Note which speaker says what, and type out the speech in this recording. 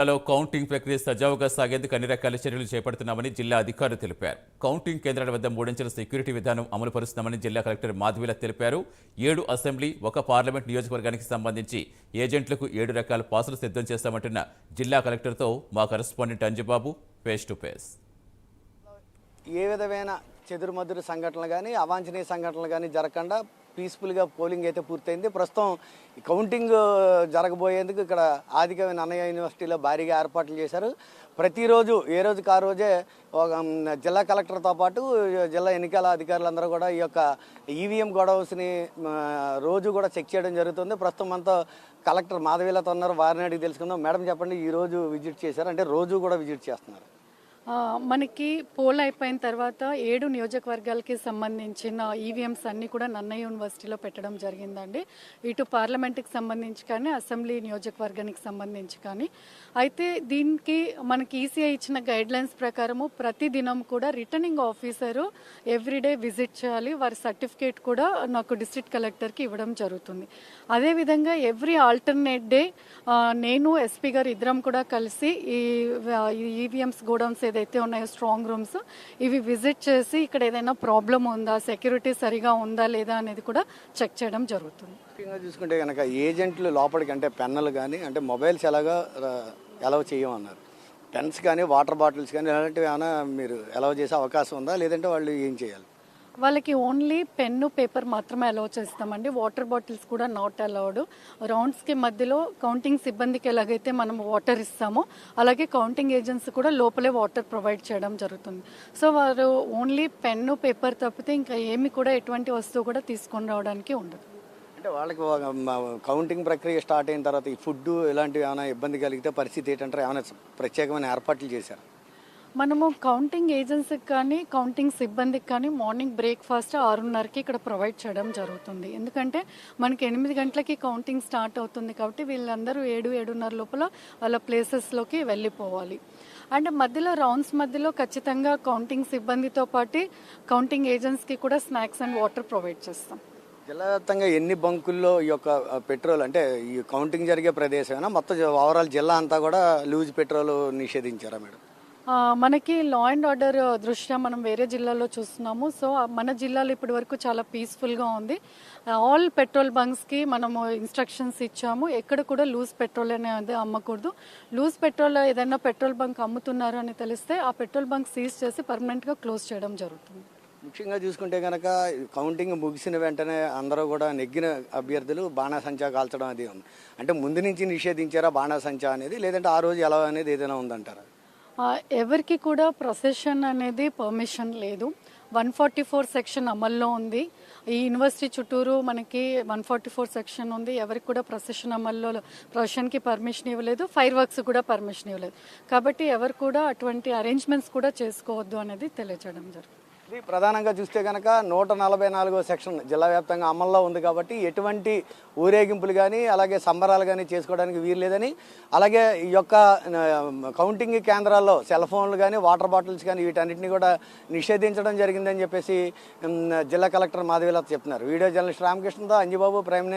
Speaker 1: జిల్లాలో కౌంటింగ్ ప్రక్రియ సజావుగా సాగేందుకు అన్ని రకాల చర్యలు చేపడుతున్నామని జిల్లా అధికారులు తెలిపారు. కౌంటింగ్ కేంద్రాల వద్ద 3 అంచెల సెక్యూరిటీ విధానం అమలు పరుస్తున్నామని జిల్లా కలెక్టర్ మాధవీల తెలిపారు. 7 అసెంబ్లీ, 1 పార్లమెంట్ నియోజకవర్గానికి సంబంధించి ఏజెంట్లకు 7 రకాల పాసులు సిద్ధం చేస్తామంటున్న జిల్లా కలెక్టర్తో మా correspondent Anjababu face to face.
Speaker 2: ఏ విధమైన చెదురుమదురు సంఘటనలు కానీ అవాంఛనీయ సంఘటనలు కానీ జరగకుండా పీస్ఫుల్గా పోలింగ్ అయితే పూర్తయింది. ప్రస్తుతం కౌంటింగ్ జరగబోయేందుకు ఇక్కడ ఆదికవి అన్నయ్య యూనివర్సిటీలో భారీగా ఏర్పాట్లు చేశారు. ప్రతిరోజు ఏ రోజుకి ఆ రోజే జిల్లా కలెక్టర్తో పాటు జిల్లా ఎన్నికల అధికారులందరూ కూడా ఈ యొక్క ఈవీఎం గొడవస్ని రోజు కూడా చెక్ చేయడం జరుగుతుంది. ప్రస్తుతం మనతో కలెక్టర్ మాధవీలతో ఉన్నారు, వారిని అడిగి తెలుసుకుందాం. మేడం చెప్పండి, ఈరోజు విజిట్ చేశారు అంటే రోజు కూడా విజిట్ చేస్తున్నారు?
Speaker 3: మనకి పోల్ అయిపోయిన తర్వాత 7 నియోజకవర్గాలకి సంబంధించిన ఈవీఎంస్ అన్నీ కూడా నన్నయ్య యూనివర్సిటీలో పెట్టడం జరిగిందండి. ఇటు పార్లమెంట్కి సంబంధించి కానీ అసెంబ్లీ నియోజకవర్గానికి సంబంధించి కానీ. అయితే దీనికి మనకి ఈసీఐ ఇచ్చిన గైడ్లైన్స్ ప్రకారము ప్రతి దినం కూడా రిటర్నింగ్ ఆఫీసరు ఎవ్రీడే విజిట్ చేయాలి. వారి సర్టిఫికేట్ కూడా నాకు డిస్ట్రిక్ట్ కలెక్టర్కి ఇవ్వడం జరుగుతుంది. అదేవిధంగా ఎవ్రీ ఆల్టర్నేట్ డే నేను ఎస్పీ గారు ఇద్దరం కూడా కలిసి ఈ ఈవీఎంస్ గోడౌన్స్ ఏదైతే ఉన్నాయో స్ట్రాంగ్ రూమ్స్ ఇవి విజిట్ చేసి ఇక్కడ ఏదైనా ప్రాబ్లం ఉందా, సెక్యూరిటీ సరిగా ఉందా లేదా అనేది కూడా చెక్ చేయడం జరుగుతుంది.
Speaker 2: ముఖ్యంగా చూసుకుంటే కనుక ఏజెంట్లు లోపలికి అంటే పెన్నులు కానీ అంటే మొబైల్స్ ఎలాగా అలౌ చేయమన్నారు, పెన్స్ కానీ వాటర్ బాటిల్స్ కానీ ఇలాంటివి ఏమైనా మీరు అలౌ చేసే అవకాశం ఉందా, లేదంటే వాళ్ళు ఏం చేయాలి?
Speaker 3: వాళ్ళకి ఓన్లీ పెన్ను పేపర్ మాత్రమే అలౌ చేస్తామండి. వాటర్ బాటిల్స్ కూడా నాట్ అలౌడ్. రౌండ్స్కి మధ్యలో కౌంటింగ్ సిబ్బందికి ఎలాగైతే మనం వాటర్ ఇస్తామో అలాగే కౌంటింగ్ ఏజెంట్స్ కూడా లోపలే వాటర్ ప్రొవైడ్ చేయడం జరుగుతుంది. సో వారు ఓన్లీ పెన్ను పేపర్ తప్పితే ఇంకా ఏమి కూడా ఎటువంటి వస్తువు కూడా తీసుకొని రావడానికి ఉండదు.
Speaker 2: అంటే వాళ్ళకి కౌంటింగ్ ప్రక్రియ స్టార్ట్ అయిన తర్వాత ఈ ఫుడ్ ఇలాంటివి ఏమైనా ఇబ్బంది కలిగితే పరిస్థితి ఏంటంటే ఏమైనా ప్రత్యేకమైన ఏర్పాట్లు చేశారు?
Speaker 3: మనము కౌంటింగ్ ఏజెన్సీకి కానీ కౌంటింగ్ సిబ్బందికి కానీ మార్నింగ్ బ్రేక్ఫాస్ట్ 6:30కి ఇక్కడ ప్రొవైడ్ చేయడం జరుగుతుంది. ఎందుకంటే మనకి 8 గంటలకి కౌంటింగ్ స్టార్ట్ అవుతుంది కాబట్టి వీళ్ళందరూ 7-7:30 లోపల వాళ్ళ ప్లేసెస్లోకి వెళ్ళిపోవాలి. అండ్ మధ్యలో రౌండ్స్ మధ్యలో ఖచ్చితంగా కౌంటింగ్ సిబ్బందితో పాటు కౌంటింగ్ ఏజెంట్స్కి కూడా స్నాక్స్ అండ్ వాటర్ ప్రొవైడ్ చేస్తాం.
Speaker 2: జిల్లా వ్యాప్తంగా ఎన్ని బంకుల్లో ఈ యొక్క పెట్రోల్ అంటే ఈ కౌంటింగ్ జరిగే ప్రదేశమైనా మొత్తం ఓవరాల్ జిల్లా అంతా కూడా లూజ్ పెట్రోల్ నిషేధించారా మేడం?
Speaker 3: మనకి లా అండ్ ఆర్డర్ దృష్ట్యా మనం వేరే జిల్లాలో చూస్తున్నాము. సో మన జిల్లాలో ఇప్పటి వరకు చాలా పీస్ఫుల్గా ఉంది. ఆల్ పెట్రోల్ బంక్స్కి మనము ఇన్స్ట్రక్షన్స్ ఇచ్చాము. ఎక్కడ కూడా లూజ్ పెట్రోల్ అనేది అమ్మకూడదు. లూజ్ పెట్రోల్ ఏదైనా పెట్రోల్ బంక్ అమ్ముతున్నారు అని తెలిస్తే ఆ పెట్రోల్ బంక్ సీజ్ చేసి పర్మనెంట్గా క్లోజ్ చేయడం జరుగుతుంది.
Speaker 2: ముఖ్యంగా చూసుకుంటే కనుక కౌంటింగ్ ముగిసిన వెంటనే అందరూ కూడా నెగ్గిన అభ్యర్థులు బాణాసంచా కాల్చడం అది ఉంది. అంటే ముందు నుంచి నిషేధించారా బాణాసంచా అనేది, లేదంటే ఆ రోజు ఎలా అనేది ఏదైనా ఉందంటారా?
Speaker 3: ఎవరికి కూడా ప్రొసెషన్ అనేది పర్మిషన్ లేదు. 144 సెక్షన్ అమల్లో ఉంది. ఈ యూనివర్సిటీ చుట్టూరు మనకి 144 సెక్షన్ ఉంది. ఎవరికి కూడా ప్రొసెషన్ అమల్లో ప్రొసెషన్కి పర్మిషన్ ఇవ్వలేదు, ఫైర్ వర్క్స్ కూడా పర్మిషన్ ఇవ్వలేదు. కాబట్టి ఎవరు కూడా అటువంటి అరేంజ్మెంట్స్ కూడా చేసుకోవద్దు అనేది తెలియజేయడం జరుగుతుంది.
Speaker 2: ఇది ప్రధానంగా చూస్తే కనుక 144వ సెక్షన్ జిల్లా వ్యాప్తంగా అమల్లో ఉంది కాబట్టి ఎటువంటి ఊరేగింపులు కానీ అలాగే సంబరాలు కానీ చేసుకోవడానికి వీలు లేదని, అలాగే ఈ యొక్క కౌంటింగ్ కేంద్రాల్లో సెల్ ఫోన్లు కానీ వాటర్ బాటిల్స్ కానీ వీటన్నిటిని కూడా నిషేధించడం జరిగిందని చెప్పేసి జిల్లా కలెక్టర్ మాధవీలత చెప్తున్నారు. వీడియో జర్నలిస్ట్ రామకృష్ణతో అంజిబాబు, ప్రైమ్